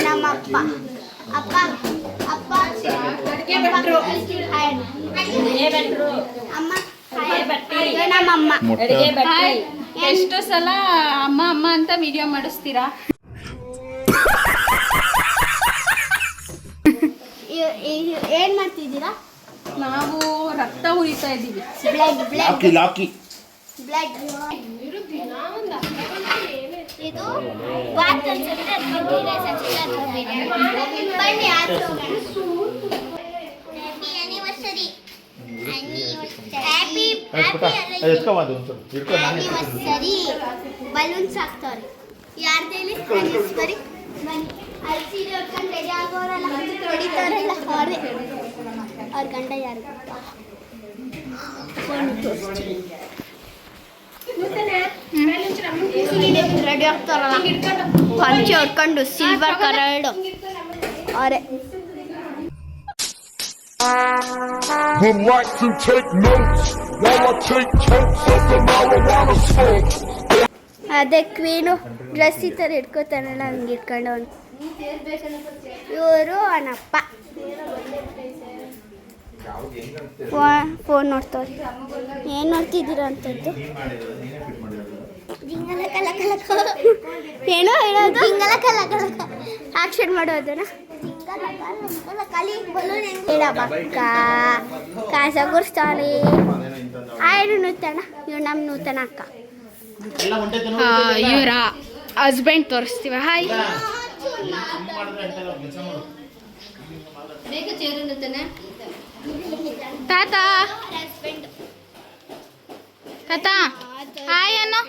ನಮ್ಮಪ್ಪ ಅಪ್ಪ ಅಪ್ಪ ನಮ್ಮಮ್ಮ. ಎಷ್ಟು ಸಲ ಅಮ್ಮ ಅಮ್ಮ ಅಂತ ವಿಡಿಯೋ ಮಾಡಿಸ್ತೀರಾ? ಏನ್ ಮಾಡ್ತಿದ್ದೀರಾ? ನಾವು ರಕ್ತ ಉರಿತಾ ಇದ್ದೀವಿ. ಬ್ಲಡ್ ಇದು ಬಾತ್ ಅನ್ಸುತ್ತೆ. ಬನ್ನಿ ಆನಿವರ್ಸರಿ ಬಲೂನ್ಸ್ ಹಾಕ್ತಾರೆ. ಯಾರ್ದೇಲಿ ಆನಿವರ್ಸರಿ ಬನ್ನಿ. ಅಲ್ಲಿ ಸೀರೆ ಉಟ್ಕೊಂಡು ರೆಡಿ ಆಗೋರಲ್ಲ ಹೊಡಿತಾರಲ್ಲ ಅವರೇ. ಅವ್ರ ಗಂಡ ಯಾರು ಗೊತ್ತಾ? ರೆಡಿ ಆಗ್ತಾರಲ್ಲ ಪಂಚೆ ಹೊಡ್ಕೊಂಡು ಸಿಲ್ವರ್ ಕರಡು ಅವರೇ. Would like to take notes while I take totes of the marijuana smoke. ಅದೇ ಕ್ವೀನು ಡ್ರೆಸ್ ಈ ಥರ ಇಟ್ಕೋತಾರಲ್ಲ ಹಂಗೆ ಇಟ್ಕೊಂಡು ಅವನು. ಇವರು ಅವನಪ್ಪ ಫೋನ್ ನೋಡ್ತಾರೆ. ಏನು ನೋಡ್ತಿದ್ದೀರ ಅಂತದ್ದು? ಏನೋ ಹೇಳೋದು ಜಿಂಗಲ ಕಲ ಆಕ್ಷನ್ ಮಾಡೋದನ್ನ ಹೇಳಬಕ್ಕ ಕಾಸ ಗುರ್ಸ್ತಾರೆ. ಆಯ್ತು ನೂತನ ಇವ್ ನಮ್ಮ ನೂತನ ಅಕ್ಕ. ಇವರ ಹಸ್ಬೆಂಡ್ ತೋರಿಸ್ತೀವ. ಹಾಯ್ ತಾತ ತಾತ ಹಾಯ್ ಅನ್ನು